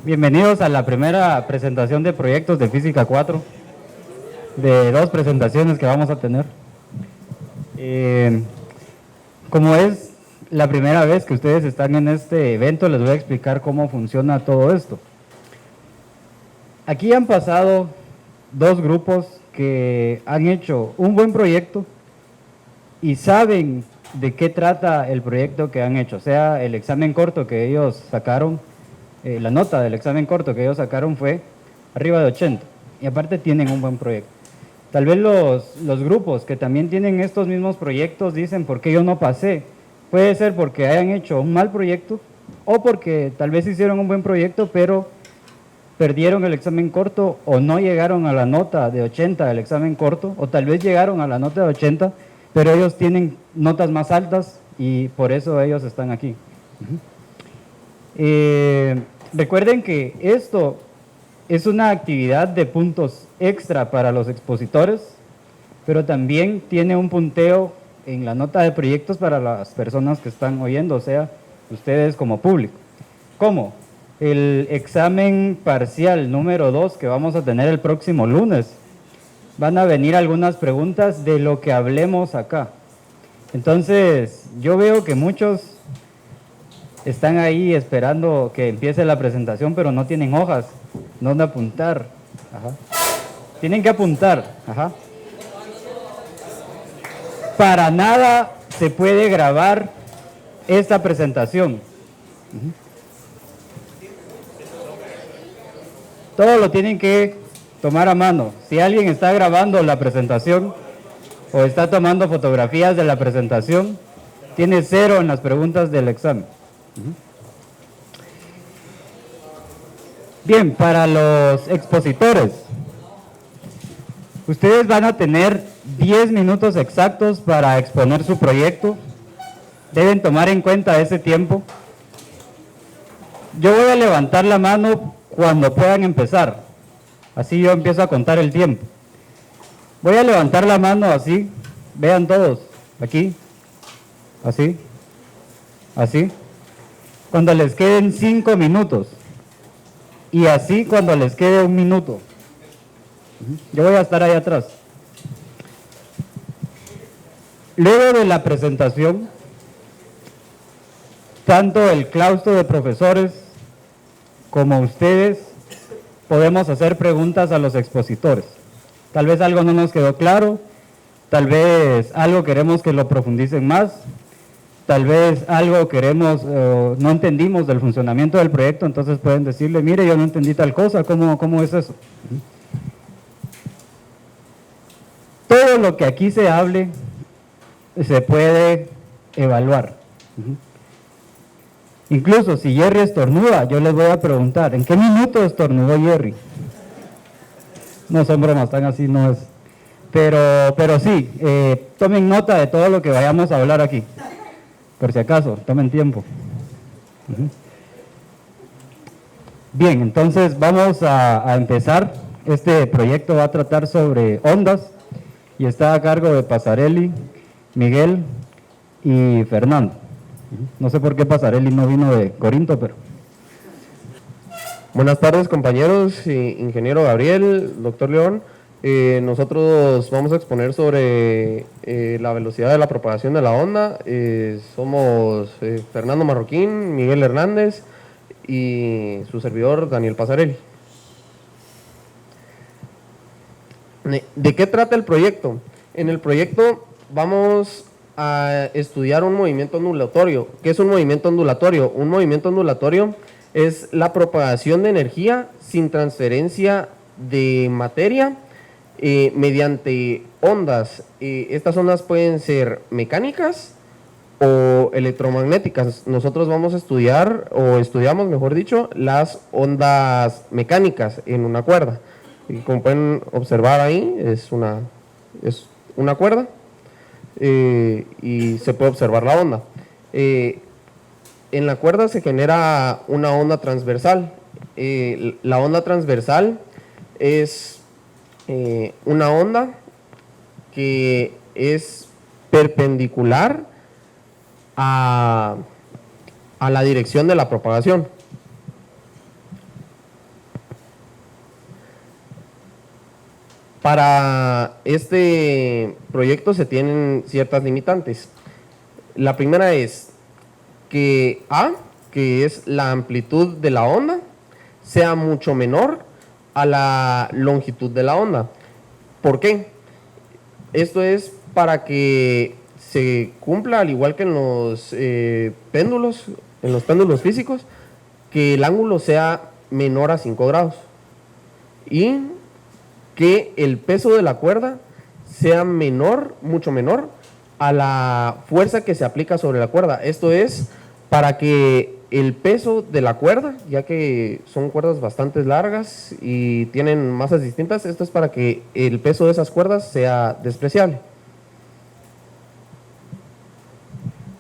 Bienvenidos a la primera presentación de proyectos de Física 4, de 2 presentaciones que vamos a tener. Como es la primera vez que ustedes están en este evento, les voy a explicar cómo funciona todo esto. Aquí han pasado 2 grupos que han hecho un buen proyecto y saben de qué trata el proyecto que han hecho, o sea, el examen corto que ellos sacaron. La nota del examen corto que ellos sacaron fue arriba de 80 y aparte tienen un buen proyecto. Tal vez los grupos que también tienen estos mismos proyectos dicen, ¿por qué yo no pasé? Puede ser porque hayan hecho un mal proyecto o porque tal vez hicieron un buen proyecto pero perdieron el examen corto o no llegaron a la nota de 80 del examen corto, o tal vez llegaron a la nota de 80 pero ellos tienen notas más altas y por eso ellos están aquí. Recuerden que esto es una actividad de puntos extra para los expositores, pero también tiene un punteo en la nota de proyectos para las personas que están oyendo, o sea, ustedes como público. ¿Cómo? El examen parcial número 2 que vamos a tener el próximo lunes, van a venir algunas preguntas de lo que hablemos acá. Entonces, yo veo que muchos están ahí esperando que empiece la presentación, pero no tienen hojas donde apuntar. Ajá. Tienen que apuntar. Ajá. Para nada se puede grabar esta presentación. Todo lo tienen que tomar a mano. Si alguien está grabando la presentación o está tomando fotografías de la presentación, tiene 0 en las preguntas del examen. Bien, para los expositores, ustedes van a tener 10 minutos exactos para exponer su proyecto. Deben tomar en cuenta ese tiempo. Yo voy a levantar la mano cuando puedan empezar. Así yo empiezo a contar el tiempo. Voy a levantar la mano así. Vean todos. Aquí. Así. Así. Cuando les queden 5 minutos. Y así cuando les quede 1 minuto. Yo voy a estar ahí atrás. Luego de la presentación, tanto el claustro de profesores como ustedes podemos hacer preguntas a los expositores. Tal vez algo no nos quedó claro, tal vez algo queremos que lo profundicen más, tal vez algo queremos, no entendimos del funcionamiento del proyecto, entonces pueden decirle, mire, yo no entendí tal cosa, ¿cómo es eso? Todo lo que aquí se hable se puede evaluar. Incluso si Jerry estornuda, yo les voy a preguntar, ¿en qué minuto estornudó Jerry? No son bromas, tan así no es. Pero sí, tomen nota de todo lo que vayamos a hablar aquí. Por si acaso, tomen tiempo. Bien, entonces vamos a empezar. Este proyecto va a tratar sobre ondas y está a cargo de Pasarelli, Miguel y Fernando. No sé por qué Pasarelli no vino de Corinto, pero... Buenas tardes, compañeros, ingeniero Gabriel, doctor León. Nosotros vamos a exponer sobre la velocidad de la propagación de la onda. Somos Fernando Marroquín, Miguel Hernández y su servidor Daniel Pasarelli. ¿De qué trata el proyecto? En el proyecto vamos a estudiar un movimiento ondulatorio. ¿Qué es un movimiento ondulatorio? Un movimiento ondulatorio es la propagación de energía sin transferencia de materia mediante ondas. Estas ondas pueden ser mecánicas o electromagnéticas.Nosotros vamos a estudiar, o estudiamos mejor dicho, las ondas mecánicas en una cuerda. Y como pueden observar ahí, es una cuerda y se puede observar la onda. En la cuerda se genera una onda transversal. La onda transversal es una onda que es perpendicular a la dirección de la propagación. Para este proyecto se tienen ciertas limitantes. La primera es que A, que es la amplitud de la onda, sea mucho menor a la longitud de la onda. ¿Por qué? Esto es para que se cumpla, al igual que en los péndulos físicos, que el ángulo sea menor a 5 grados y que el peso de la cuerda sea menor, mucho menor a la fuerza que se aplica sobre la cuerda. Esto es para que el peso de la cuerda, ya que son cuerdas bastante largas y tienen masas distintas, esto es para que el peso de esas cuerdas sea despreciable.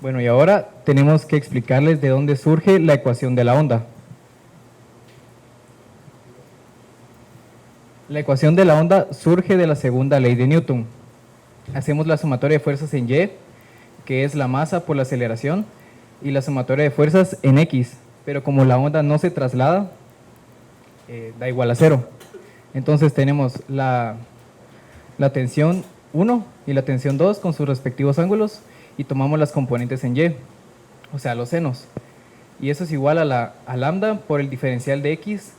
Bueno, y ahora tenemos que explicarles de dónde surge la ecuación de la onda. La ecuación de la onda surge de la segunda ley de Newton. Hacemos la sumatoria de fuerzas en Y, que es la masa por la aceleración, y la sumatoria de fuerzas en X, pero como la onda no se traslada, da igual a 0. Entonces tenemos la tensión 1 y la tensión 2 con sus respectivos ángulos, y tomamos las componentes en Y, o sea, los senos. Y eso es igual a lambda por el diferencial de X,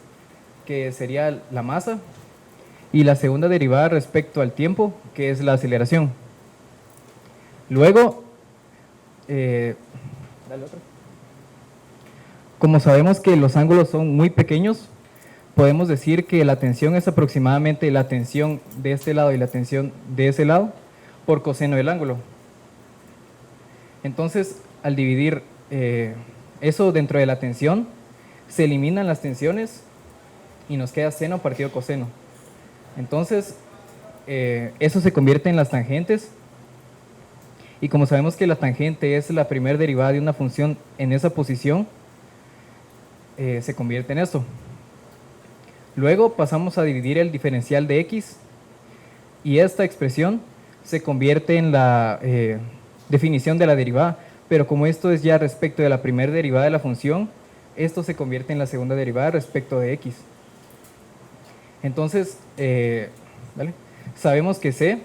que sería la masa, y la segunda derivada respecto al tiempo, que es la aceleración. Luego, dale otra. Como sabemos que los ángulos son muy pequeños, podemos decir que la tensión es aproximadamente la tensión de este lado y la tensión de ese lado por coseno del ángulo. Entonces, al dividir eso dentro de la tensión, se eliminan las tensiones y nos queda seno partido coseno. Entonces, eso se convierte en las tangentes, y como sabemos que la tangente es la primera derivada de una función en esa posición, se convierte en esto. Luego pasamos a dividir el diferencial de X, y esta expresión se convierte en la definición de la derivada, pero como esto es ya respecto de la primera derivada de la función, esto se convierte en la segunda derivada respecto de X. Entonces, sabemos que C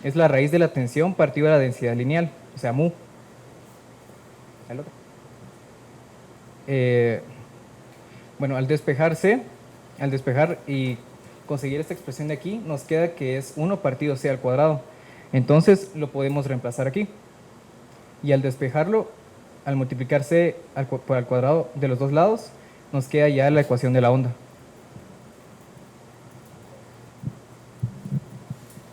es la raíz de la tensión partido de la densidad lineal, o sea, mu. Bueno, al despejar C, al despejar y conseguir esta expresión de aquí, nos queda que es 1 partido C al cuadrado. Entonces, lo podemos reemplazar aquí. Y al despejarlo, al multiplicar C por al cuadrado de los dos lados, nos queda ya la ecuación de la onda.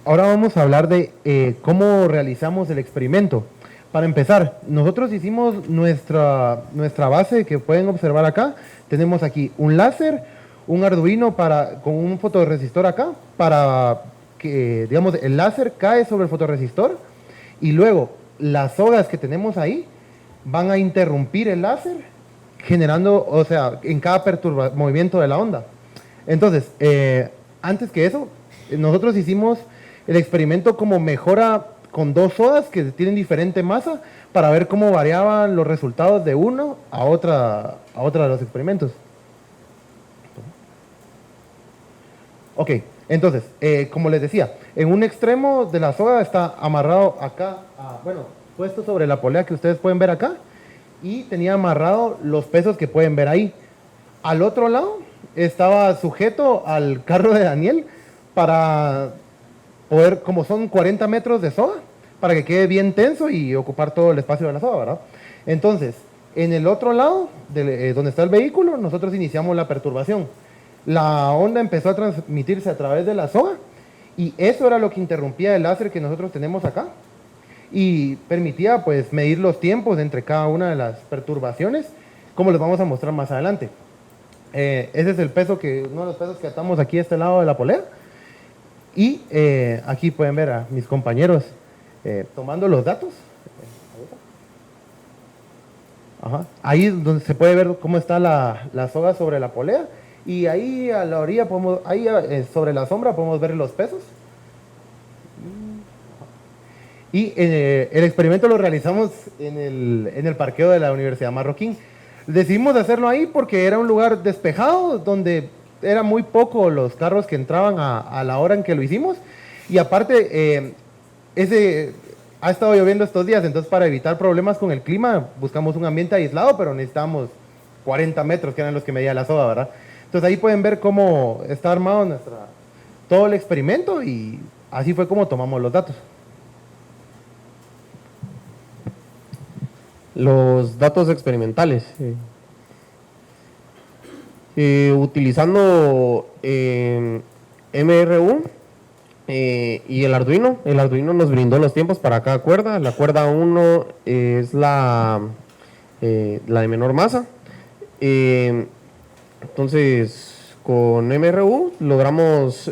Ahora vamos a hablar de cómo realizamos el experimento. Para empezar, nosotros hicimos nuestra base que pueden observar acá. Tenemos aquí un láser, un Arduino con un fotorresistor acá, para que, digamos, el láser cae sobre el fotorresistor, y luego las sogas que tenemos ahí van a interrumpir el láser, generando, o sea, en cada movimiento de la onda. Entonces, antes que eso, nosotros hicimos el experimento como mejora con 2 sodas que tienen diferente masa, para ver cómo variaban los resultados de uno a otra de los experimentos. Ok, entonces, como les decía, en un extremo de la soga está amarrado acá, puesto sobre la polea que ustedes pueden ver acá, y tenía amarrado los pesos que pueden ver ahí. Al otro lado estaba sujeto al carro de Daniel para poder, como son 40 metros de soga, para que quede bien tenso y ocupar todo el espacio de la soga, ¿verdad? Entonces, en el otro lado, donde está el vehículo, nosotros iniciamos la perturbación. La onda empezó a transmitirse a través de la soga, y eso era lo que interrumpía el láser que nosotros tenemos acá, y permitía pues medir los tiempos entre cada una de las perturbaciones, como les vamos a mostrar más adelante. Ese es el peso uno de los pesos que atamos aquí a este lado de la polea. Y aquí pueden ver a mis compañeros tomando los datos. Ajá. Ahí es donde se puede ver cómo está la soga sobre la polea. Y ahí a la orilla, sobre la sombra, podemos ver los pesos. Y el experimento lo realizamos en el parqueo de la Universidad Marroquín. Decidimos hacerlo ahí porque era un lugar despejado donde era muy poco los carros que entraban a la hora en que lo hicimos. Y aparte, ha estado lloviendo estos días, entonces para evitar problemas con el clima, buscamos un ambiente aislado, pero necesitamos 40 metros, que eran los que medía la soga, ¿verdad? Entonces ahí pueden ver cómo está armado todo el experimento y así fue como tomamos los datos. Los datos experimentales. Utilizando MRU y el Arduino nos brindó los tiempos para cada cuerda. La cuerda 1 es la de menor masa. Entonces, con MRU logramos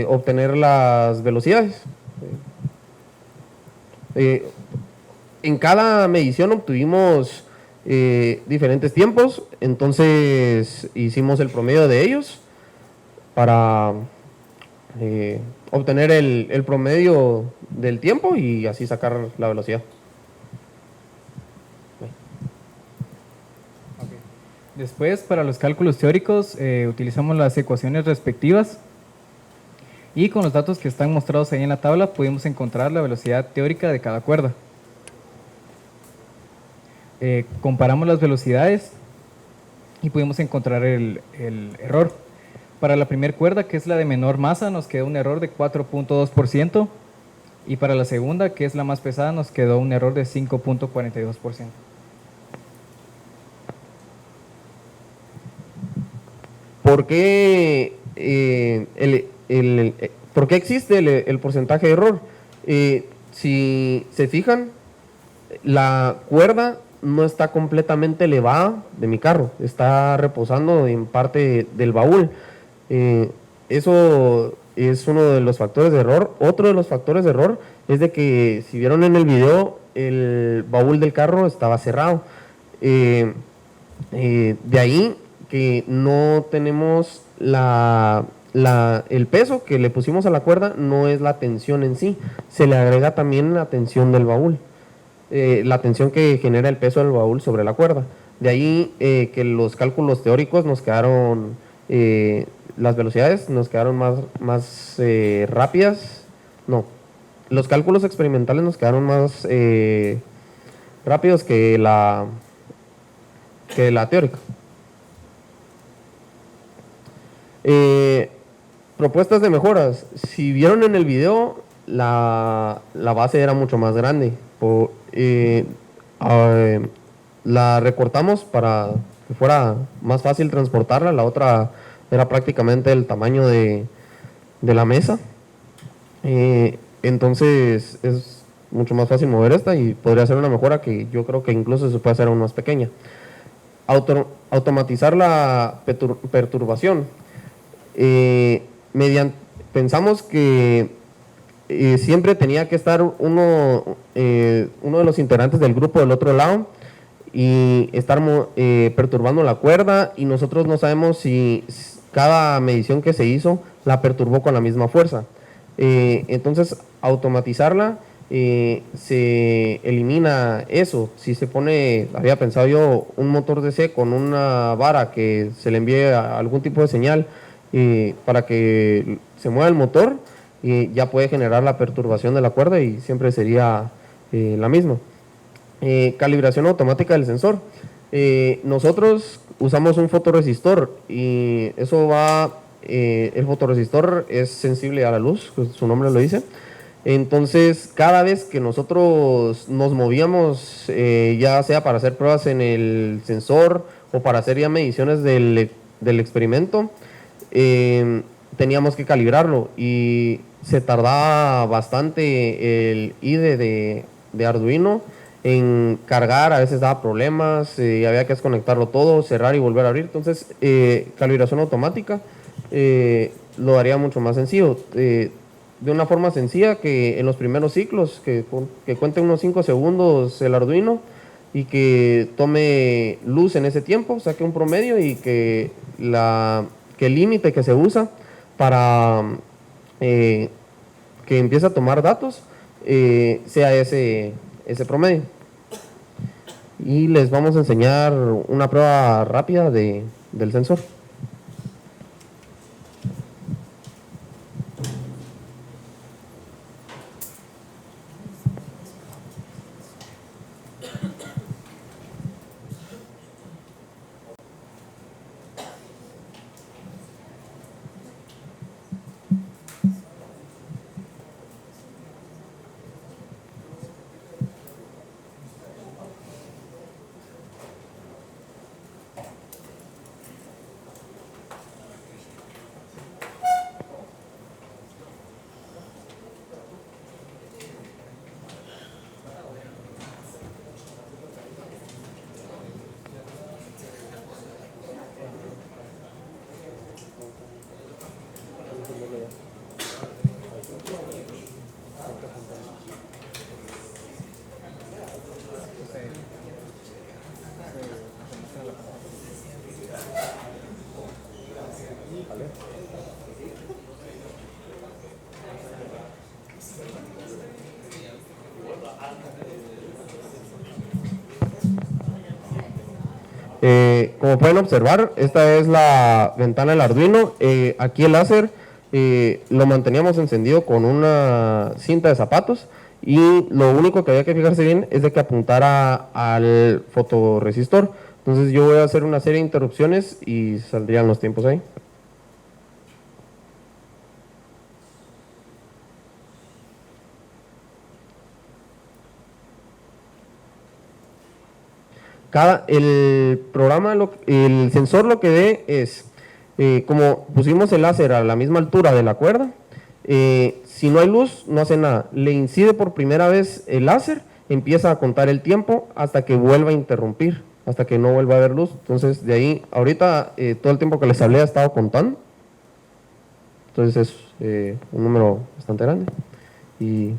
obtener las velocidades. En cada medición obtuvimos diferentes tiempos, entonces hicimos el promedio de ellos para obtener el promedio del tiempo y así sacar la velocidad. Después, para los cálculos teóricos, utilizamos las ecuaciones respectivas y con los datos que están mostrados ahí en la tabla pudimos encontrar la velocidad teórica de cada cuerda. Comparamos las velocidades y pudimos encontrar el error. Para la primera cuerda, que es la de menor masa, nos quedó un error de 4.2%, y para la segunda, que es la más pesada, nos quedó un error de 5.42%. ¿Por qué, ¿por qué existe el porcentaje de error? Si se fijan, la cuerda no está completamente elevada de mi carro, está reposando en parte del baúl. Eso es uno de los factores de error. Otro de los factores de error es de que, si vieron en el video, el baúl del carro estaba cerrado. De ahí que no tenemos el peso que le pusimos a la cuerda, no es la tensión en sí, se le agrega también la tensión del baúl. La tensión que genera el peso del baúl sobre la cuerda. De ahí que los cálculos teóricos nos quedaron, las velocidades nos quedaron más rápidas. No, los cálculos experimentales nos quedaron más rápidos que la teórica. Propuestas de mejoras. Si vieron en el video, la base era mucho más grande. La recortamos para que fuera más fácil transportarla. La otra era prácticamente el tamaño de la mesa. Entonces es mucho más fácil mover esta y podría ser una mejora que yo creo que incluso se puede hacer aún más pequeña. Automatizar la perturbación. Pensamos que siempre tenía que estar uno de los integrantes del grupo del otro lado y estar perturbando la cuerda, y nosotros no sabemos si cada medición que se hizo la perturbó con la misma fuerza. Entonces, automatizarla, se elimina eso. Si se pone, había pensado yo, un motor DC con una vara que se le envíe algún tipo de señal para que se mueva el motor, y ya puede generar la perturbación de la cuerda y siempre sería la misma. Calibración automática del sensor. Nosotros usamos un fotorresistor y eso el fotorresistor es sensible a la luz, pues su nombre lo dice. Entonces, cada vez que nosotros nos movíamos, ya sea para hacer pruebas en el sensor o para hacer ya mediciones del experimento, teníamos que calibrarlo y se tardaba bastante el IDE de Arduino en cargar. A veces daba problemas, había que desconectarlo todo, cerrar y volver a abrir. Entonces, calibración automática lo haría mucho más sencillo, de una forma sencilla, que en los primeros ciclos que cuente unos 5 segundos el Arduino y que tome luz en ese tiempo, saque un promedio, y que el límite que se usa para que empiece a tomar datos sea ese promedio. Y les vamos a enseñar una prueba rápida del sensor. Como pueden observar, esta es la ventana del Arduino. Aquí el láser lo manteníamos encendido con una cinta de zapatos y lo único que había que fijarse bien es de que apuntara al fotorresistor. Entonces yo voy a hacer una serie de interrupciones y saldrían los tiempos ahí. El programa, el sensor lo que ve es, como pusimos el láser a la misma altura de la cuerda, si no hay luz no hace nada. Le incide por primera vez el láser, empieza a contar el tiempo hasta que vuelva a interrumpir, hasta que no vuelva a haber luz. Entonces de ahí, ahorita todo el tiempo que les hablé ha estado contando. Entonces es un número bastante grande. Y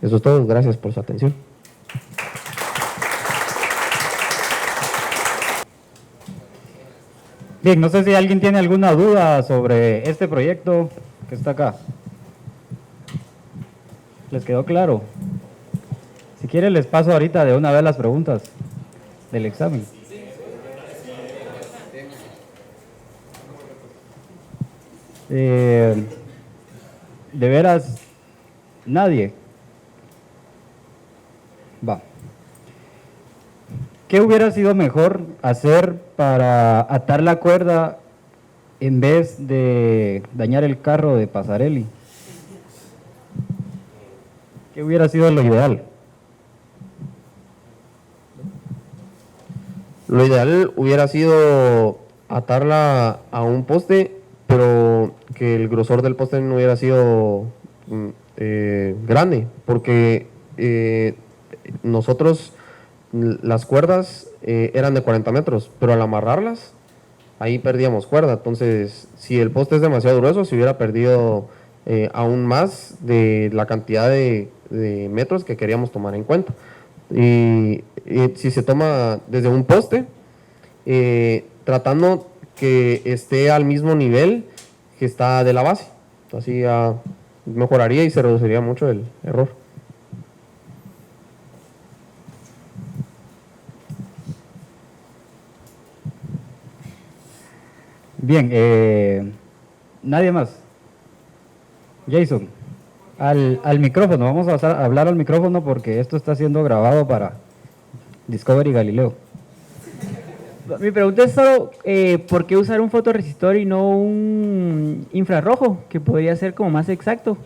eso es todo, gracias por su atención. Bien, no sé si alguien tiene alguna duda sobre este proyecto que está acá. ¿Les quedó claro? Si quieren les paso ahorita de una vez las preguntas del examen. De veras, nadie. Va. ¿Qué hubiera sido mejor hacer para atar la cuerda en vez de dañar el carro de Pasarelli? ¿Qué hubiera sido lo ideal? Lo ideal hubiera sido atarla a un poste, pero que el grosor del poste no hubiera sido grande, porque nosotros, las cuerdas eran de 40 metros, pero al amarrarlas, ahí perdíamos cuerda. Entonces, si el poste es demasiado grueso, se hubiera perdido aún más de la cantidad de metros que queríamos tomar en cuenta. Y si se toma desde un poste, tratando que esté al mismo nivel que está de la base, así ya mejoraría y se reduciría mucho el error. Bien, nadie más. Jason, al micrófono, vamos a hablar al micrófono porque esto está siendo grabado para Discovery Galileo. Mi pregunta es solo, ¿por qué usar un fotorresistor y no un infrarrojo, que podría ser como más exacto?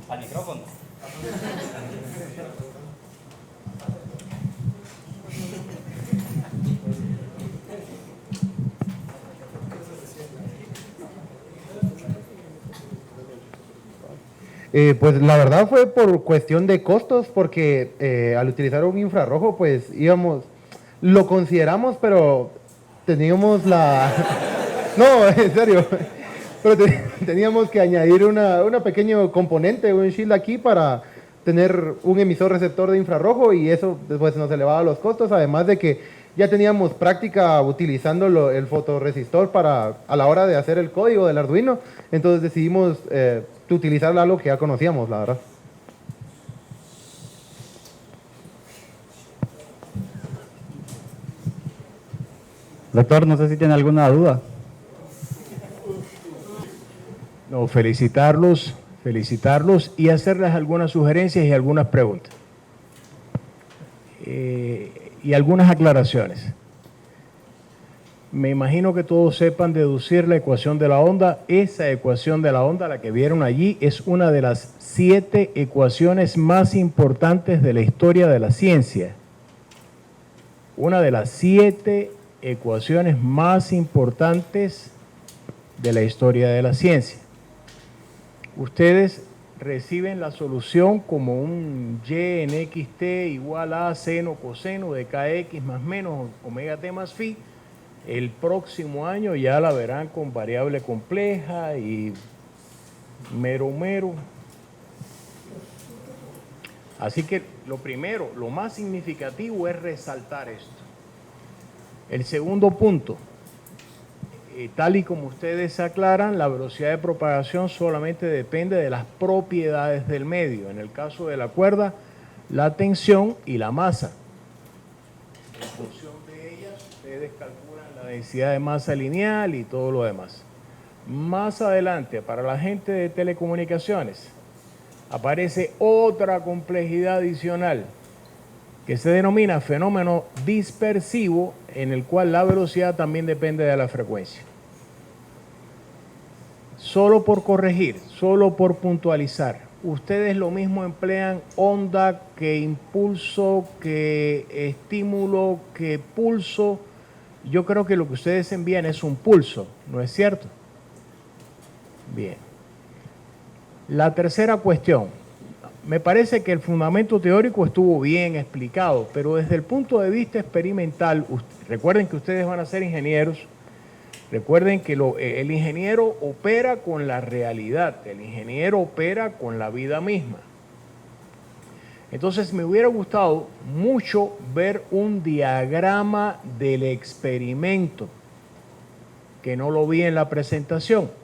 Al micrófono. Pues la verdad fue por cuestión de costos, porque al utilizar un infrarrojo, pues lo consideramos, pero teníamos la... No, en serio, pero teníamos que añadir una pequeño componente, un shield aquí para tener un emisor receptor de infrarrojo y eso después nos elevaba los costos, además de que ya teníamos práctica utilizando el fotorresistor a la hora de hacer el código del Arduino, entonces decidimos utilizar algo que ya conocíamos, la verdad. Doctor, no sé si tiene alguna duda. No, felicitarlos y hacerles algunas sugerencias y algunas preguntas. Y algunas aclaraciones. Me imagino que todos sepan deducir la ecuación de la onda. Esa ecuación de la onda, la que vieron allí, es una de las 7 ecuaciones más importantes de la historia de la ciencia. Una de las 7 ecuaciones más importantes de la historia de la ciencia. Ustedes reciben la solución como un y en xt igual a seno coseno de kx más menos omega t más phi. El próximo año ya la verán con variable compleja y mero. Así que lo primero, lo más significativo es resaltar esto. El segundo punto, tal y como ustedes aclaran, la velocidad de propagación solamente depende de las propiedades del medio. En el caso de la cuerda, la tensión y la masa. En función de ellas, ustedes calculan la densidad de masa lineal y todo lo demás. Más adelante, para la gente de telecomunicaciones, aparece otra complejidad adicional que se denomina fenómeno dispersivo, en el cual la velocidad también depende de la frecuencia. Solo por corregir, solo por puntualizar, ustedes lo mismo emplean onda que impulso, que estímulo, que pulso. Yo creo que lo que ustedes envían es un pulso, ¿no es cierto? Bien. La tercera cuestión. Me parece que el fundamento teórico estuvo bien explicado, pero desde el punto de vista experimental, recuerden que ustedes van a ser ingenieros, recuerden que el ingeniero opera con la realidad, el ingeniero opera con la vida misma. Entonces me hubiera gustado mucho ver un diagrama del experimento, que no lo vi en la presentación.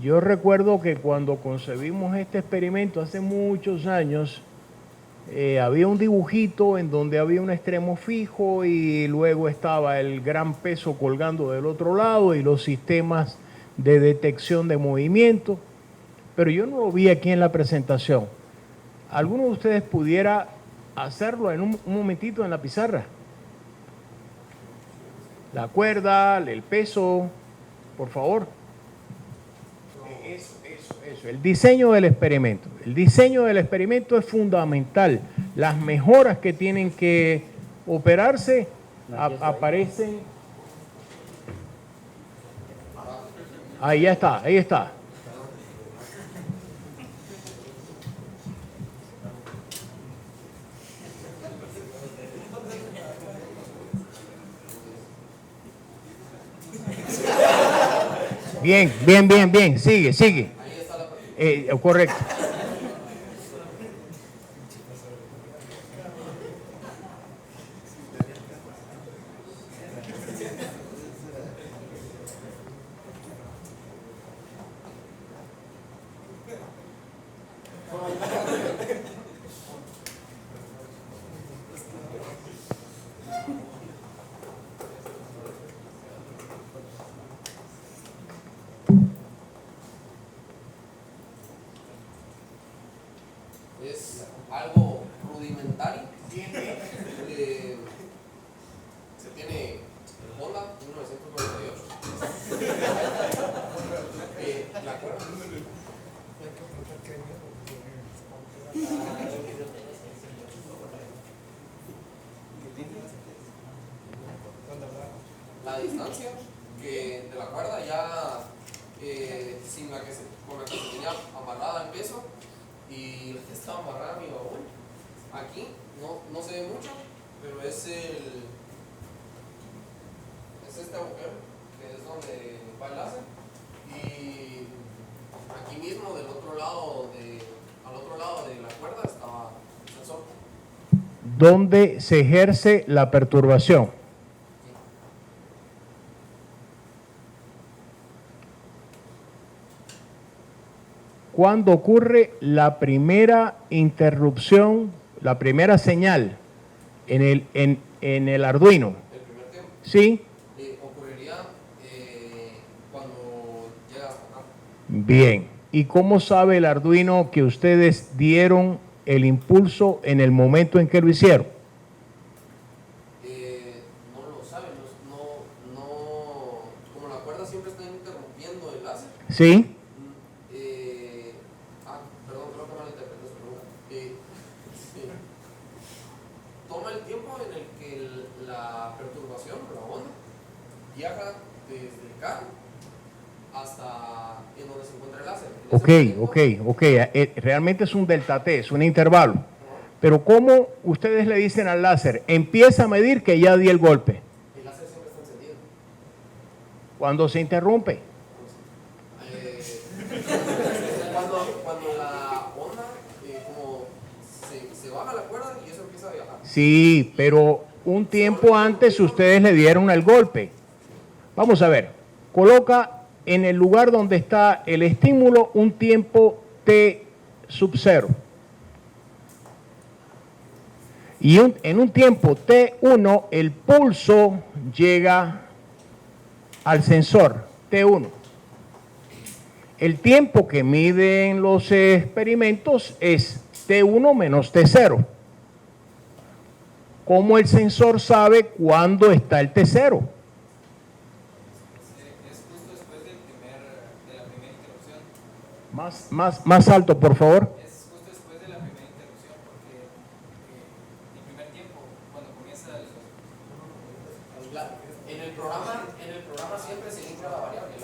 Yo recuerdo que cuando concebimos este experimento hace muchos años, había un dibujito en donde había un extremo fijo y luego estaba el gran peso colgando del otro lado y los sistemas de detección de movimiento, pero yo no lo vi aquí en la presentación. ¿Alguno de ustedes pudiera hacerlo en un momentito en la pizarra? La cuerda, el peso, por favor. Eso, el diseño del experimento. El diseño del experimento es fundamental. Las mejoras que tienen que operarse aparecen. Ahí ya está, ahí está. Bien, bien, bien, bien. Sigue. Correcto. Es algo rudimentario. Se tiene el Honda 1998. La cuerda. La distancia de la cuerda ya con la que se tenía amarrada el peso y la que estaba amarrada a mi baúl. Aquí no se ve mucho, pero es este agujero que es donde va el láser, y aquí mismo al otro lado de la cuerda estaba el sensor. ¿Dónde se ejerce la perturbación? ¿Cuándo ocurre la primera interrupción, la primera señal en el Arduino? El primer tiempo ¿Sí? ocurriría cuando llega hasta acá. Bien. ¿Y cómo sabe el Arduino que ustedes dieron el impulso en el momento en que lo hicieron? No lo saben, como la cuerda siempre está interrumpiendo el láser. ¿Sí? Perdón, creo que malinterpreté su pregunta. Toma el tiempo en el que la perturbación, la onda, viaja desde acá hasta en donde se encuentra el láser. Ok. Realmente es un delta T, es un intervalo. Pero ¿cómo ustedes le dicen al láser? Empieza a medir que ya di el golpe. El láser siempre está encendido. ¿Cuándo se interrumpe? Cuando la onda como se baja la cuerda y eso empieza a viajar. Sí, pero un tiempo antes ustedes le dieron el golpe. Vamos a ver, coloca en el lugar donde está el estímulo un tiempo t sub 0. Y en un tiempo t1 el pulso llega al sensor t1. El tiempo que miden los experimentos es t1 menos t0. ¿Cómo el sensor sabe cuándo está el t0? Es justo después de la primera interrupción. Más alto, por favor. Es justo después de la primera interrupción, porque el primer tiempo, cuando comienza En el programa siempre se infla la variable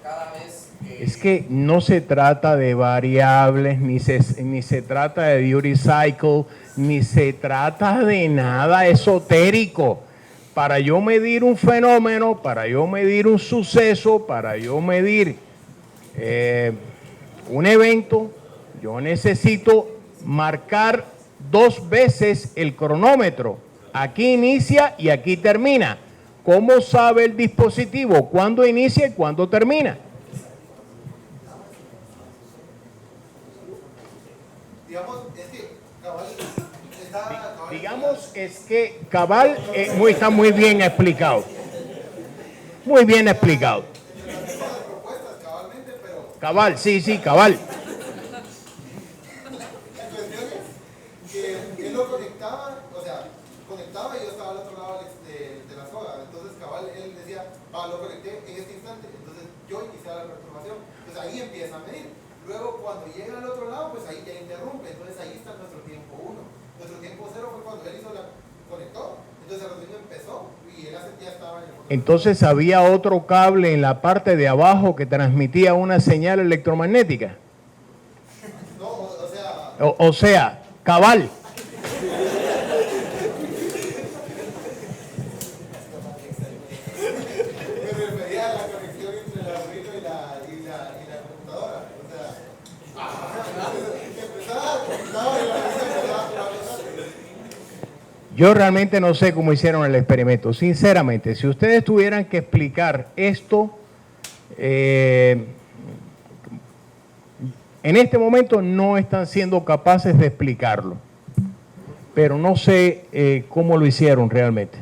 cada vez que... Es que no se trata de variables, ni se trata de duty cycle, ni se trata de nada esotérico. Para yo medir un fenómeno, para yo medir un suceso, para yo medir un evento, yo necesito marcar 2 veces el cronómetro. Aquí inicia y aquí termina. ¿Cómo sabe el dispositivo cuándo inicia y cuándo termina? Digamos es que cabal está muy bien explicado. Muy bien explicado. Cabal, sí, cabal. Él lo conectaba, o sea, conectaba y yo estaba al otro lado de la soga. Entonces, cabal, él decía, lo conecté en este instante. Entonces, yo iniciaba la perturbación. Entonces, ahí empieza a medir. Luego, cuando llega al otro lado, pues ahí ya interrumpe. Entonces, ahí está nuestro tiempo 1. Nuestro tiempo 0 fue cuando él conectó. Entonces, el recién empezó y él ya estaba en el motor. Entonces, había otro cable en la parte de abajo que transmitía una señal electromagnética. No, o sea... O sea, cabal. Me refería a la conexión entre la ruido y la computadora. O sea, empezaba y la Yo realmente no sé cómo hicieron el experimento. Sinceramente, si ustedes tuvieran que explicar esto, en este momento no están siendo capaces de explicarlo. Pero no sé cómo lo hicieron realmente.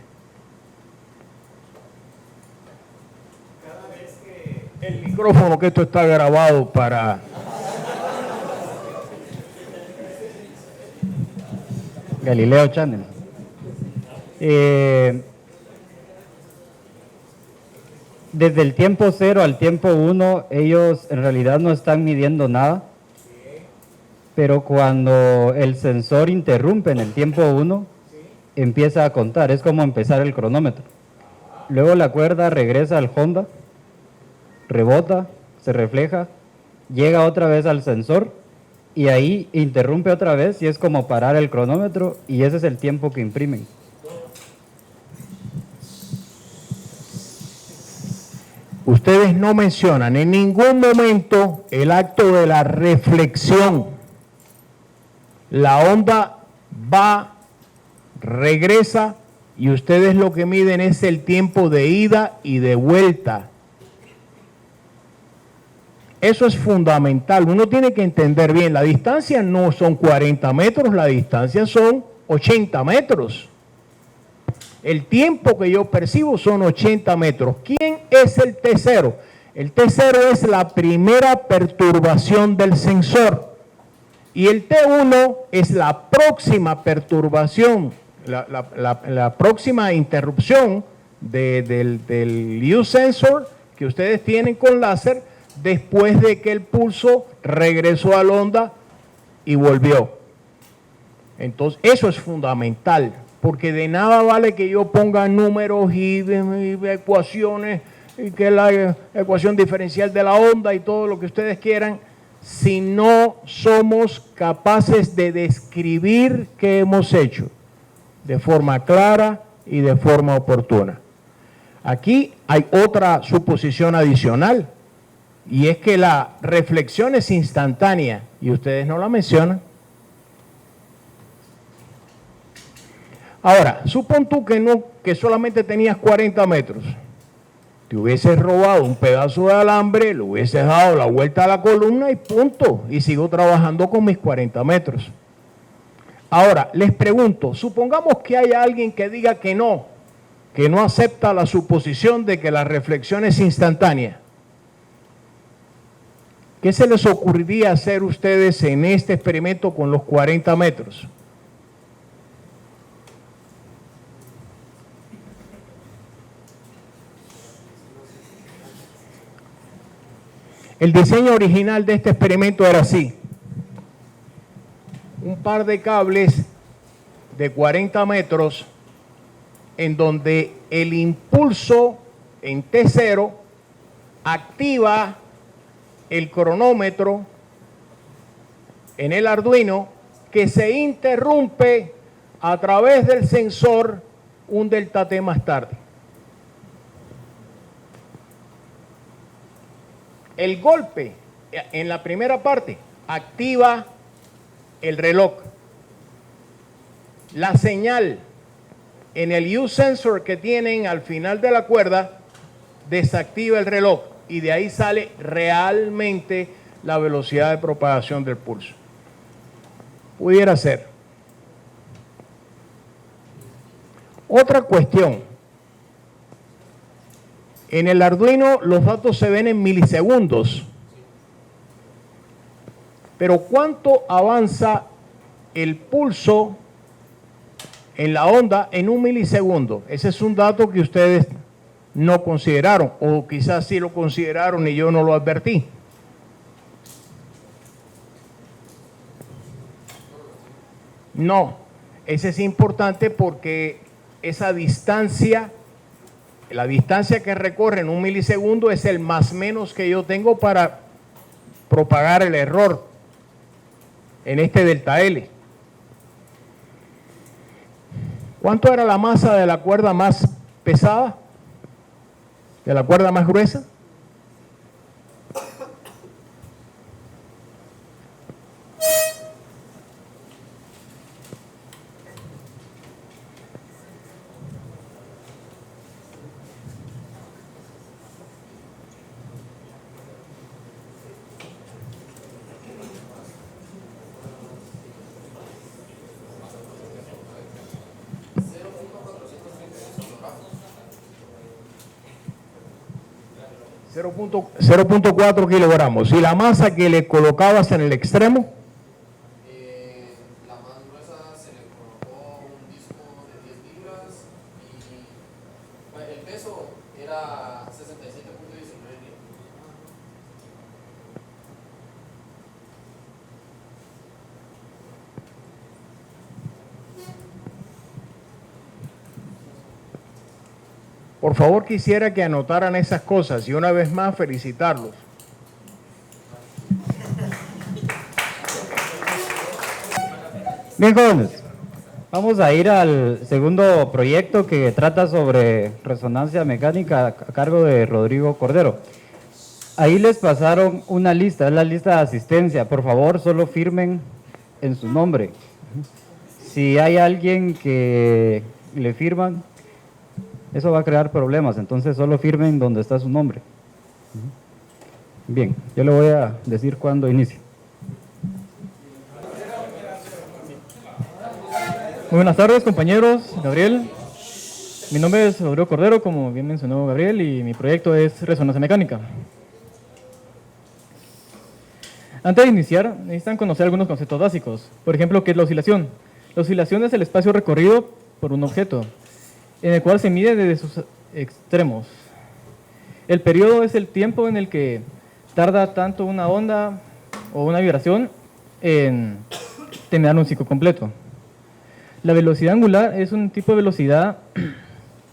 Cada vez que el micrófono, que esto está grabado para... Galileo Channel. Desde el tiempo 0 al tiempo 1, ellos en realidad no están midiendo nada, pero cuando el sensor interrumpe en el tiempo 1, empieza a contar, es como empezar el cronómetro. Luego la cuerda regresa al Honda, rebota, se refleja, llega otra vez al sensor y ahí interrumpe otra vez y es como parar el cronómetro y ese es el tiempo que imprimen. Ustedes no mencionan en ningún momento el acto de la reflexión. La onda va, regresa y ustedes lo que miden es el tiempo de ida y de vuelta. Eso es fundamental. Uno tiene que entender bien, la distancia no son 40 metros, la distancia son 80 metros. El tiempo que yo percibo son 80 metros. ¿Quién es el T0? El T0 es la primera perturbación del sensor. Y el T1 es la próxima perturbación, la próxima interrupción del U-sensor que ustedes tienen con láser después de que el pulso regresó a la onda y volvió. Entonces, eso es fundamental. Porque de nada vale que yo ponga números y ecuaciones, y que la ecuación diferencial de la onda y todo lo que ustedes quieran, si no somos capaces de describir qué hemos hecho de forma clara y de forma oportuna. Aquí hay otra suposición adicional, y es que la reflexión es instantánea, y ustedes no la mencionan. Ahora, supón tú que solamente tenías 40 metros te hubieses robado un pedazo de alambre, le hubieses dado la vuelta a la columna y punto. Y sigo trabajando con mis 40 metros. Ahora, les pregunto, supongamos que haya alguien que diga que no acepta la suposición de que la reflexión es instantánea. ¿Qué se les ocurriría hacer ustedes en este experimento con los 40 metros? El diseño original de este experimento era así. Un par de cables de 40 metros en donde el impulso en T0 activa el cronómetro en el Arduino, que se interrumpe a través del sensor un delta T más tarde. El golpe en la primera parte activa el reloj. La señal en el U-sensor que tienen al final de la cuerda desactiva el reloj y de ahí sale realmente la velocidad de propagación del pulso. Pudiera ser. Otra cuestión. En el Arduino los datos se ven en milisegundos. Pero ¿cuánto avanza el pulso en la onda en un milisegundo? Ese es un dato que ustedes no consideraron, o quizás sí lo consideraron y yo no lo advertí. No, ese es importante porque esa distancia, la distancia que recorre en un milisegundo es el más menos que yo tengo para propagar el error en este delta L. ¿Cuánto era la masa de la cuerda más pesada? ¿De la cuerda más gruesa? .4 kilogramos. ¿Y la masa que le colocabas en el extremo? La más gruesa se le colocó un disco de 10 libras y el peso era 67.19 libras. Por favor, quisiera que anotaran esas cosas y una vez más felicitarlos. Bien, jóvenes, vamos a ir al segundo proyecto que trata sobre resonancia mecánica a cargo de Rodrigo Cordero. Ahí les pasaron una lista, es la lista de asistencia. Por favor, solo firmen en su nombre. Si hay alguien que le firman, eso va a crear problemas, entonces solo firmen donde está su nombre. Bien, yo le voy a decir cuándo inicia. Muy buenas tardes, compañeros. Gabriel. Mi nombre es Rodrigo Cordero, como bien mencionó Gabriel, y mi proyecto es resonancia mecánica. Antes de iniciar, necesitan conocer algunos conceptos básicos. Por ejemplo, ¿qué es la oscilación? La oscilación es el espacio recorrido por un objeto, en el cual se mide desde sus extremos. El periodo es el tiempo en el que tarda tanto una onda o una vibración en terminar un ciclo completo. La velocidad angular es un tipo de velocidad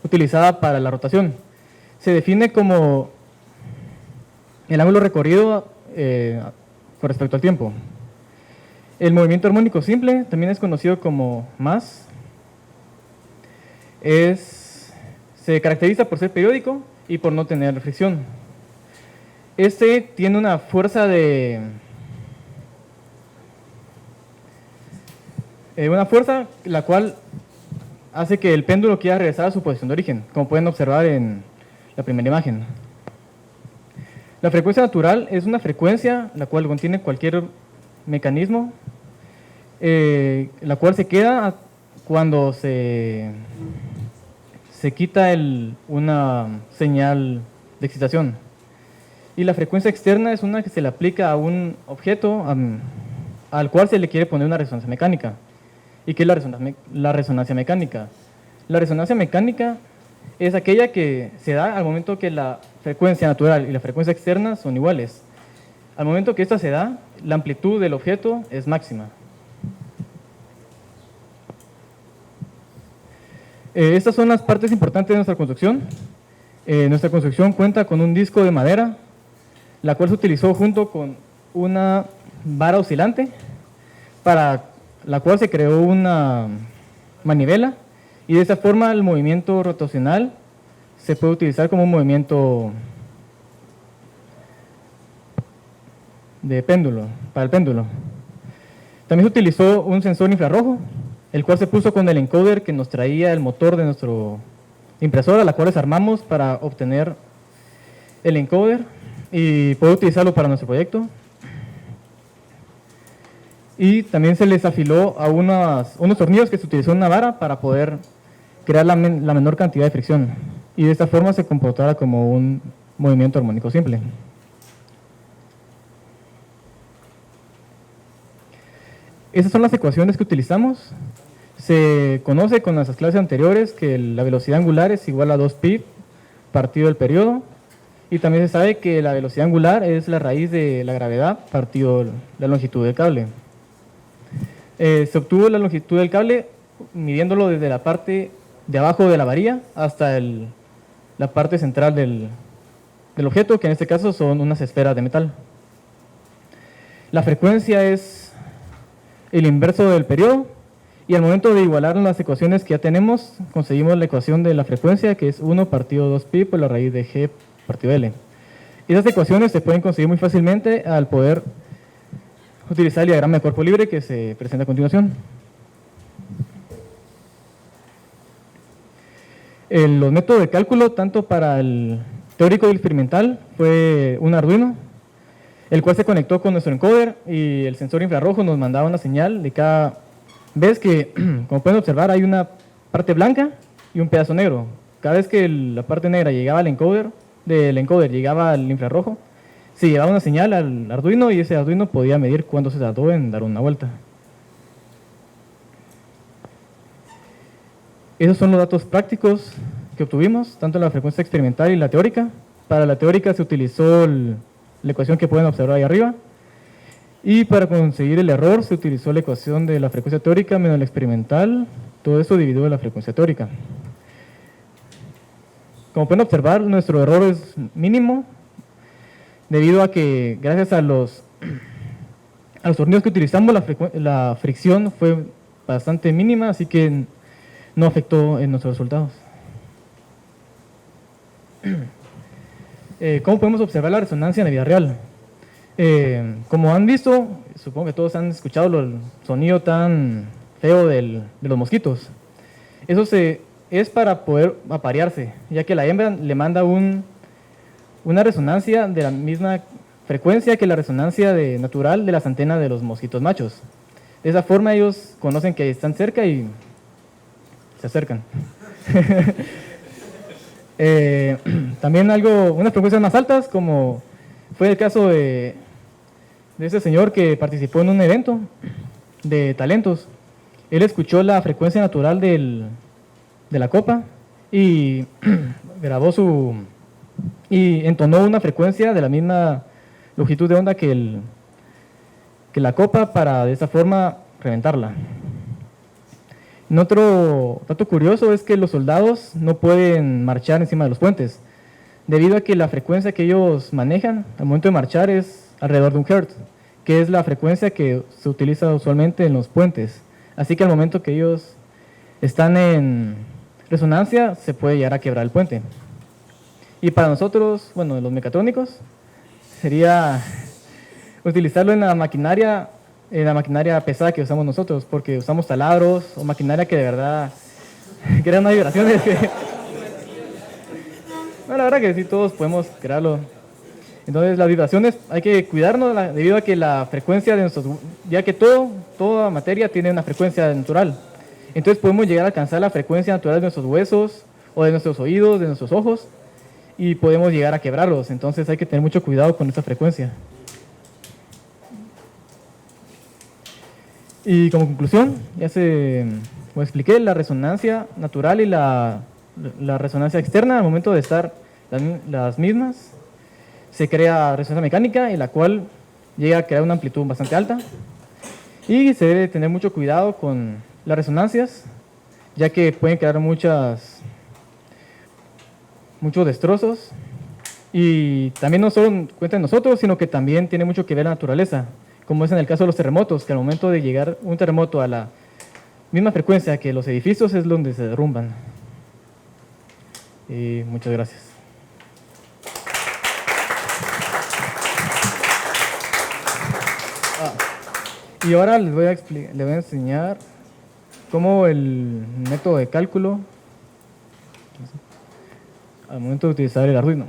utilizada para la rotación. Se define como el ángulo recorrido con respecto al tiempo. El movimiento armónico simple, también es conocido como mas, se caracteriza por ser periódico y por no tener fricción. Este tiene una fuerza la cual hace que el péndulo quiera regresar a su posición de origen, como pueden observar en la primera imagen. La frecuencia natural es una frecuencia la cual contiene cualquier mecanismo, la cual se queda cuando se quita una señal de excitación. Y la frecuencia externa es una que se le aplica a un objeto al cual se le quiere poner una resonancia mecánica. ¿Y qué es la resonancia mecánica? La resonancia mecánica es aquella que se da al momento que la frecuencia natural y la frecuencia externa son iguales. Al momento que esta se da, la amplitud del objeto es máxima. Estas son las partes importantes de nuestra construcción. Nuestra construcción cuenta con un disco de madera, la cual se utilizó junto con una vara oscilante, para la cual se creó una manivela, y de esa forma el movimiento rotacional se puede utilizar como un movimiento de péndulo, para el péndulo. También se utilizó un sensor infrarrojo, el cual se puso con el encoder que nos traía el motor de nuestro impresora, la cual desarmamos para obtener el encoder y poder utilizarlo para nuestro proyecto. Y también se les afiló a unos tornillos que se utilizó una vara para poder crear la menor cantidad de fricción, y de esta forma se comportara como un movimiento armónico simple. Esas son las ecuaciones que utilizamos. Se conoce con nuestras clases anteriores que la velocidad angular es igual a 2pi partido el periodo, y también se sabe que la velocidad angular es la raíz de la gravedad partido la longitud del cable. Se obtuvo la longitud del cable midiéndolo desde la parte de abajo de la varilla hasta la parte central del objeto, que en este caso son unas esferas de metal. La frecuencia es el inverso del periodo, y al momento de igualar las ecuaciones que ya tenemos, conseguimos la ecuación de la frecuencia, que es 1 partido 2pi por la raíz de g partido L. Esas ecuaciones se pueden conseguir muy fácilmente al poder utilizar el diagrama de cuerpo libre que se presenta a continuación. Los métodos de cálculo, tanto para el teórico y el experimental, fue un Arduino, el cual se conectó con nuestro encoder, y el sensor infrarrojo nos mandaba una señal de cada vez que, como pueden observar, hay una parte blanca y un pedazo negro. Cada vez que la parte negra llegaba al encoder, del encoder llegaba al infrarrojo, se llevaba una señal al Arduino, y ese Arduino podía medir cuánto se tardó en dar una vuelta. Esos son los datos prácticos que obtuvimos, tanto la frecuencia experimental y la teórica. Para la teórica se utilizó la ecuación que pueden observar ahí arriba, y para conseguir el error se utilizó la ecuación de la frecuencia teórica menos la experimental, todo eso dividido en la frecuencia teórica. Como pueden observar, nuestro error es mínimo, debido a que gracias a los tornillos que utilizamos la fricción fue bastante mínima, así que no afectó en nuestros resultados. ¿Cómo podemos observar la resonancia en la vida real? Como han visto, supongo que todos han escuchado el sonido tan feo de los mosquitos. Eso es para poder aparearse, ya que la hembra le manda una resonancia de la misma frecuencia que la resonancia natural de las antenas de los mosquitos machos. De esa forma ellos conocen que están cerca y se acercan. También unas frecuencias más altas, como fue el caso de este señor que participó en un evento de talentos. Él escuchó la frecuencia natural de la copa y grabó y entonó una frecuencia de la misma longitud de onda que la copa, para de esa forma reventarla. Otro dato curioso es que los soldados no pueden marchar encima de los puentes, debido a que la frecuencia que ellos manejan al momento de marchar es alrededor de 1 Hz, que es la frecuencia que se utiliza usualmente en los puentes. Así que al momento que ellos están en resonancia, se puede llegar a quebrar el puente. Y para nosotros, bueno, los mecatrónicos, sería utilizarlo en la maquinaria pesada que usamos nosotros, porque usamos taladros o maquinaria que de verdad crea unas vibraciones que... No, la verdad que sí, todos podemos crearlo. Entonces las vibraciones hay que cuidarnos debido a que la frecuencia de nuestros, ya que toda materia tiene una frecuencia natural. Entonces podemos llegar a alcanzar la frecuencia natural de nuestros huesos o de nuestros oídos, de nuestros ojos y podemos llegar a quebrarlos. Entonces hay que tener mucho cuidado con esta frecuencia. Y como conclusión, como expliqué, la resonancia natural y la resonancia externa al momento de estar las mismas se crea resonancia mecánica, en la cual llega a crear una amplitud bastante alta. Y se debe tener mucho cuidado con las resonancias, ya que pueden crear muchos destrozos. Y también no solo cuenta en nosotros, sino que también tiene mucho que ver la naturaleza, como es en el caso de los terremotos, que al momento de llegar un terremoto a la misma frecuencia que los edificios es donde se derrumban. Y muchas gracias. Y ahora les voy a enseñar cómo el método de cálculo al momento de utilizar el Arduino.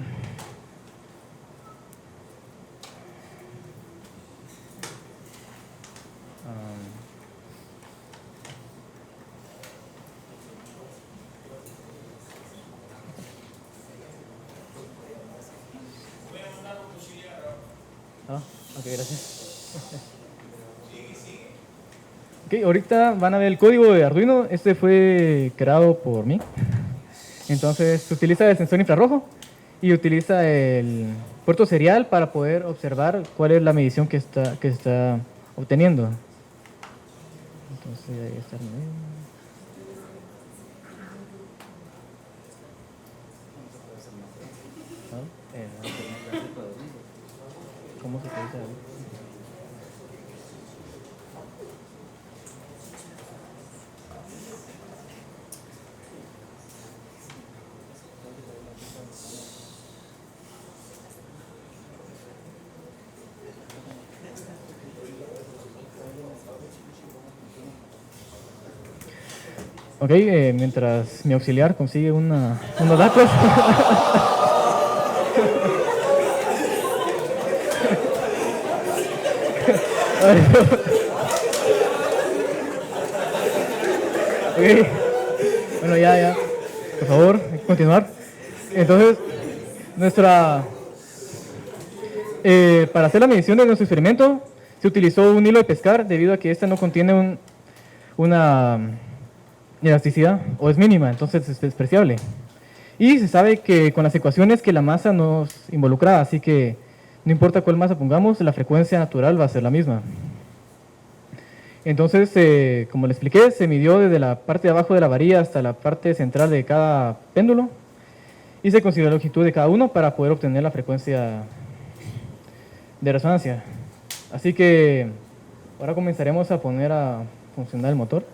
Ok, gracias. Ok, ahorita van a ver el código de Arduino. Este fue creado por mí. Entonces se utiliza el sensor infrarrojo y utiliza el puerto serial para poder observar cuál es la medición que está obteniendo. Entonces ahí está. ¿Cómo se utiliza? Ok, mientras mi auxiliar consigue unos datos. Ok, bueno, ya. Por favor, hay que continuar. Entonces, para hacer la medición de nuestro experimento, se utilizó un hilo de pescar debido a que este no contiene una elasticidad o es mínima, entonces es despreciable. Y se sabe que con las ecuaciones que la masa no es involucrada, así que no importa cuál masa pongamos, la frecuencia natural va a ser la misma. Entonces, como le expliqué, se midió desde la parte de abajo de la varilla hasta la parte central de cada péndulo y se consideró la longitud de cada uno para poder obtener la frecuencia de resonancia. Así que ahora comenzaremos a poner a funcionar el motor.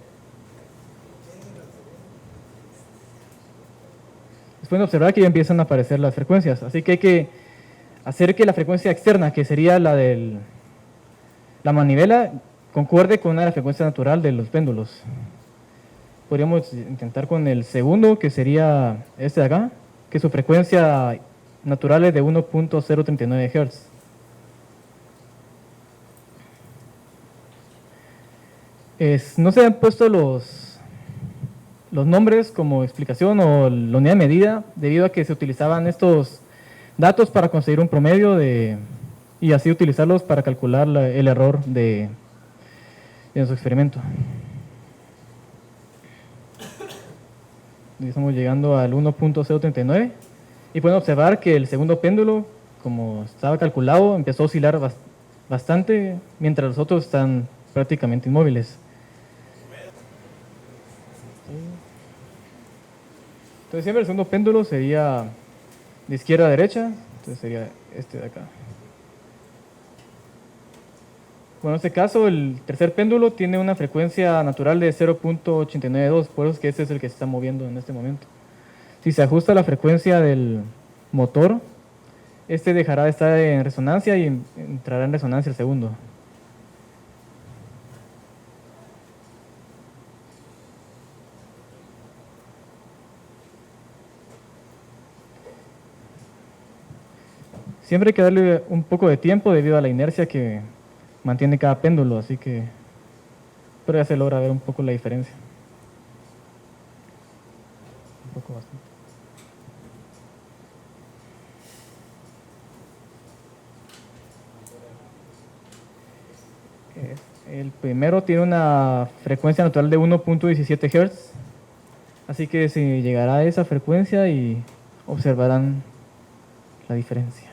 Pueden observar que ya empiezan a aparecer las frecuencias, así que hay que hacer que la frecuencia externa, que sería la de la manivela, concuerde con la frecuencia natural de los péndulos. Podríamos intentar con el segundo, que sería este de acá, que su frecuencia natural es de 1.039 Hz. No se han puesto los nombres como explicación o la unidad de medida debido a que se utilizaban estos datos para conseguir un promedio y así utilizarlos para calcular el error de nuestro experimento. Y estamos llegando al 1.039 y pueden observar que el segundo péndulo, como estaba calculado, empezó a oscilar bastante mientras los otros están prácticamente inmóviles. Entonces siempre el segundo péndulo sería de izquierda a derecha, entonces sería este de acá. Bueno, en este caso el tercer péndulo tiene una frecuencia natural de 0.892, por eso es que este es el que se está moviendo en este momento. Si se ajusta la frecuencia del motor, este dejará de estar en resonancia y entrará en resonancia el segundo. Siempre hay que darle un poco de tiempo debido a la inercia que mantiene cada péndulo, así que pero ya se logra ver un poco la diferencia. Un poco bastante. El primero tiene una frecuencia natural de 1.17 Hz, así que se llegará a esa frecuencia y observarán la diferencia.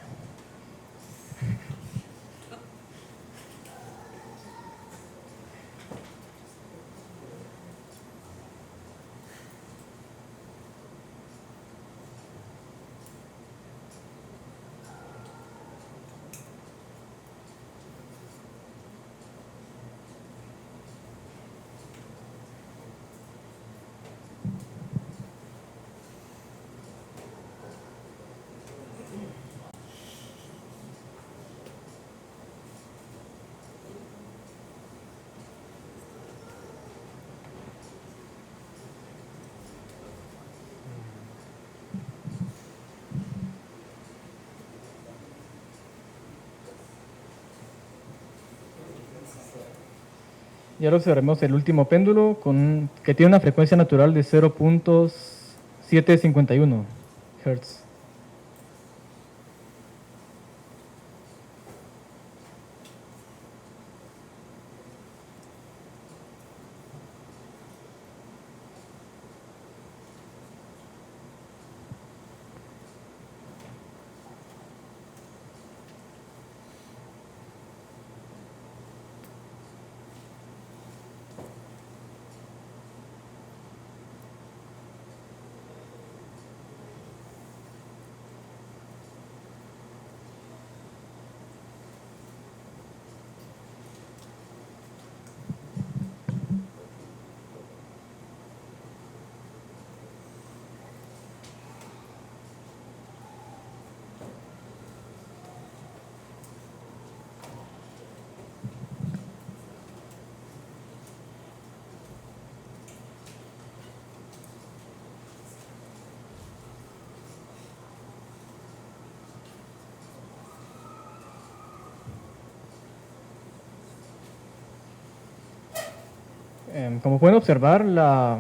Y ahora observemos el último péndulo que tiene una frecuencia natural de 0.751 Hz. Como pueden observar, la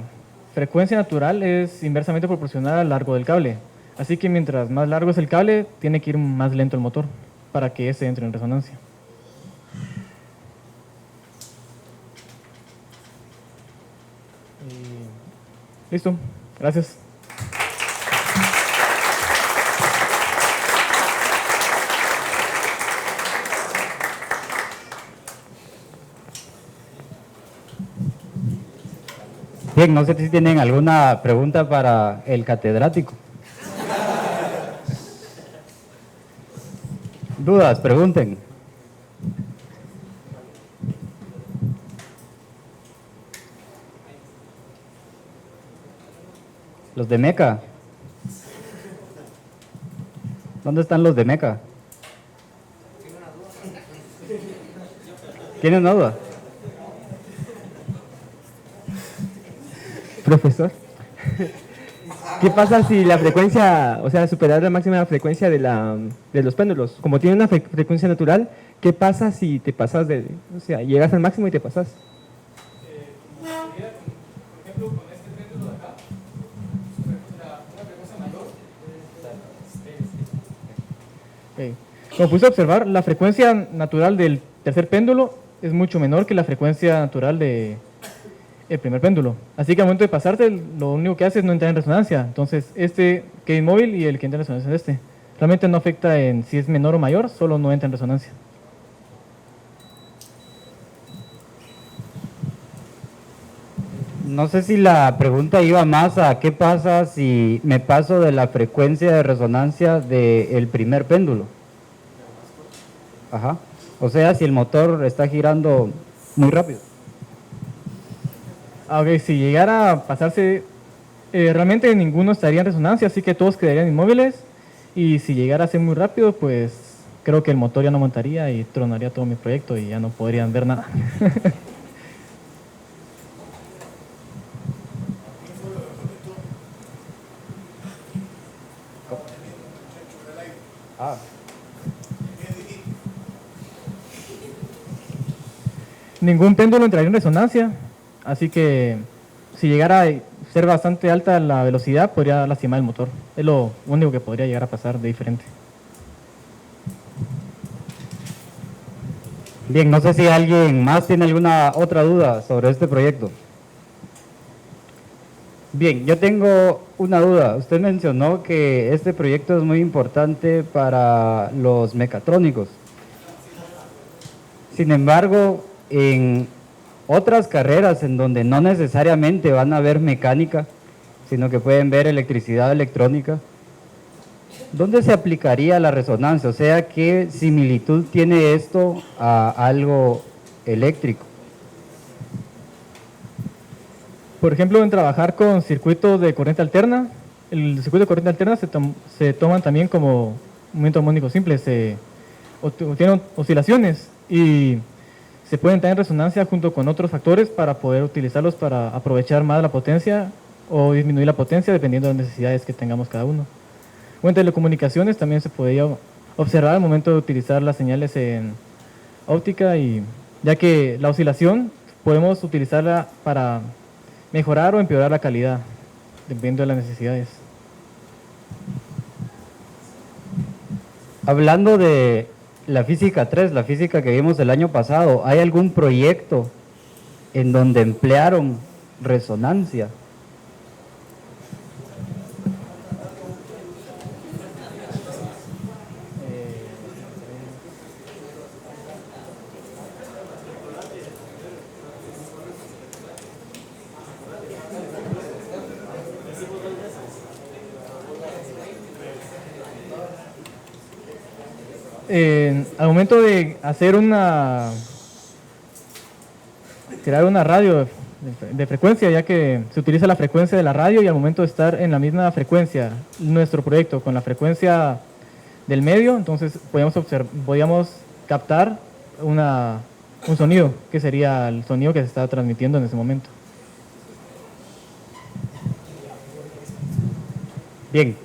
frecuencia natural es inversamente proporcional al largo del cable. Así que mientras más largo es el cable, tiene que ir más lento el motor para que ese entre en resonancia. Listo, gracias. Bien, no sé si tienen alguna pregunta para el catedrático. ¿Dudas? Pregunten. Los de Meca. ¿Dónde están los de Meca? ¿Tienen una duda? Profesor, ¿qué pasa si la frecuencia, o sea, superar la máxima frecuencia de los péndulos? Como tiene una frecuencia natural, ¿qué pasa si te pasas o sea, llegas al máximo y te pasas? Por ejemplo, con este péndulo de acá, una frecuencia mayor. Como puse a observar, la frecuencia natural del tercer péndulo es mucho menor que la frecuencia natural de el primer péndulo. Así que al momento de pasarte, lo único que hace es no entrar en resonancia. Entonces, este queda inmóvil y el que entra en resonancia es este. Realmente no afecta en si es menor o mayor, solo no entra en resonancia. No sé si la pregunta iba más a qué pasa si me paso de la frecuencia de resonancia del primer péndulo. Ajá. O sea, si el motor está girando muy rápido. Ok, si llegara a pasarse, realmente ninguno estaría en resonancia, así que todos quedarían inmóviles. Y si llegara a ser muy rápido, pues creo que el motor ya no montaría y tronaría todo mi proyecto y ya no podrían ver nada. Ningún péndulo entraría en resonancia, así que si llegara a ser bastante alta la velocidad, podría lastimar el motor. Es lo único que podría llegar a pasar de diferente. Bien, no sé si alguien más tiene alguna otra duda sobre este proyecto. Bien, yo tengo una duda. Usted mencionó que este proyecto es muy importante para los mecatrónicos. Sin embargo, en otras carreras en donde no necesariamente van a ver mecánica, sino que pueden ver electricidad, electrónica, ¿dónde se aplicaría la resonancia? O sea, ¿qué similitud tiene esto a algo eléctrico? Por ejemplo, en trabajar con circuitos de corriente alterna, el circuito de corriente alterna se toman también como movimiento armónico simple, tienen oscilaciones y se pueden entrar en resonancia junto con otros factores para poder utilizarlos para aprovechar más la potencia o disminuir la potencia dependiendo de las necesidades que tengamos cada uno. O en telecomunicaciones también se podría observar al momento de utilizar las señales en óptica, y ya que la oscilación podemos utilizarla para mejorar o empeorar la calidad, dependiendo de las necesidades. Hablando de la física 3, la física que vimos el año pasado, ¿hay algún proyecto en donde emplearon resonancia? Al momento de crear una radio de frecuencia, ya que se utiliza la frecuencia de la radio, y al momento de estar en la misma frecuencia, nuestro proyecto con la frecuencia del medio, entonces podíamos captar un sonido, que sería el sonido que se está transmitiendo en ese momento. Bien.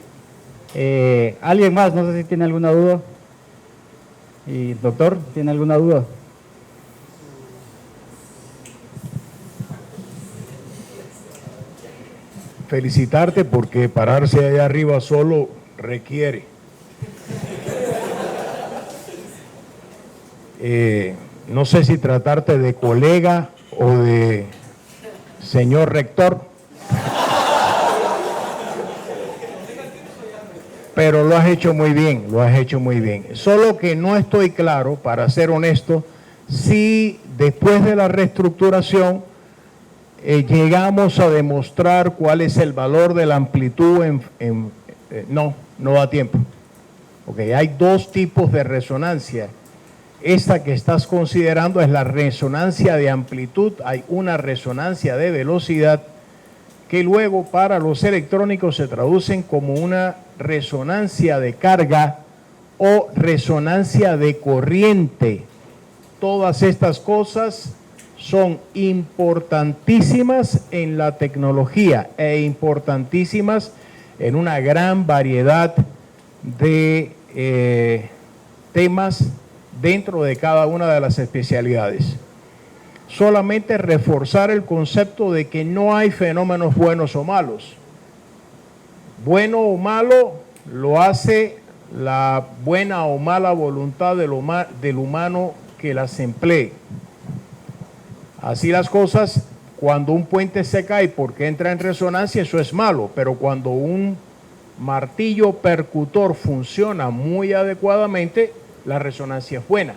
¿Alguien más? No sé si tiene alguna duda. ¿Y doctor, tiene alguna duda? Felicitarte porque pararse allá arriba solo requiere. No sé si tratarte de colega o de señor rector, pero lo has hecho muy bien, lo has hecho muy bien. Solo que no estoy claro, para ser honesto, si después de la reestructuración llegamos a demostrar cuál es el valor de la amplitud no da tiempo. Okay, hay dos tipos de resonancia. Esta que estás considerando es la resonancia de amplitud, hay una resonancia de velocidad que luego para los electrónicos se traducen como una resonancia de carga o resonancia de corriente. Todas estas cosas son importantísimas en la tecnología e importantísimas en una gran variedad de temas dentro de cada una de las especialidades. Solamente reforzar el concepto de que no hay fenómenos buenos o malos. Bueno o malo lo hace la buena o mala voluntad del humano que las emplee. Así las cosas, cuando un puente se cae porque entra en resonancia, eso es malo, pero cuando un martillo percutor funciona muy adecuadamente, la resonancia es buena.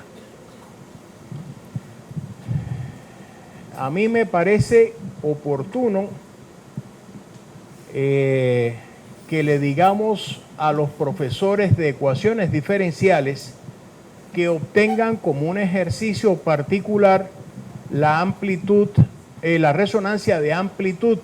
A mí me parece oportuno que le digamos a los profesores de ecuaciones diferenciales que obtengan como un ejercicio particular la amplitud, la resonancia de amplitud,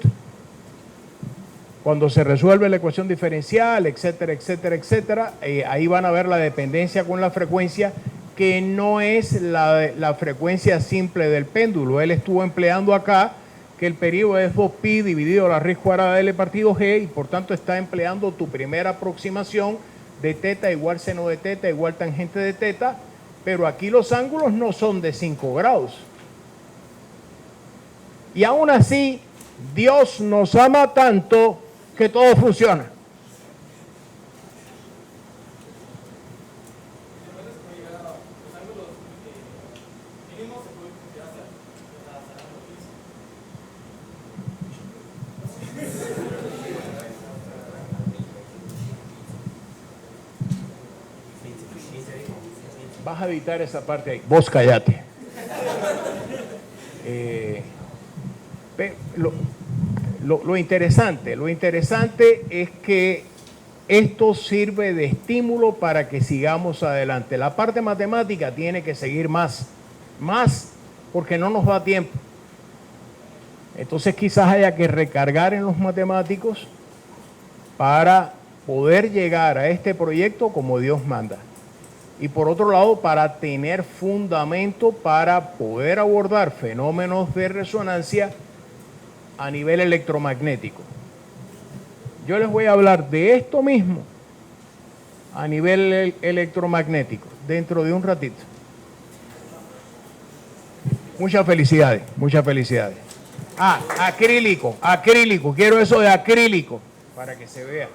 cuando se resuelve la ecuación diferencial, etcétera, etcétera, etcétera. Ahí van a ver la dependencia con la frecuencia, que no es la frecuencia simple del péndulo. Él estuvo empleando acá que el periodo es 2pi dividido la raíz cuadrada de L partido G, y por tanto está empleando tu primera aproximación de teta igual seno de teta igual tangente de teta, pero aquí los ángulos no son de 5 grados. Y aún así, Dios nos ama tanto que todo funciona. Vas a editar esa parte ahí. Vos callate. Lo interesante es que esto sirve de estímulo para que sigamos adelante. La parte matemática tiene que seguir más porque no nos da tiempo. Entonces quizás haya que recargar en los matemáticos para poder llegar a este proyecto como Dios manda. Y por otro lado, para tener fundamento para poder abordar fenómenos de resonancia a nivel electromagnético. Yo les voy a hablar de esto mismo a nivel electromagnético dentro de un ratito. Muchas felicidades, muchas felicidades. Ah, acrílico, quiero eso de acrílico para que se vea.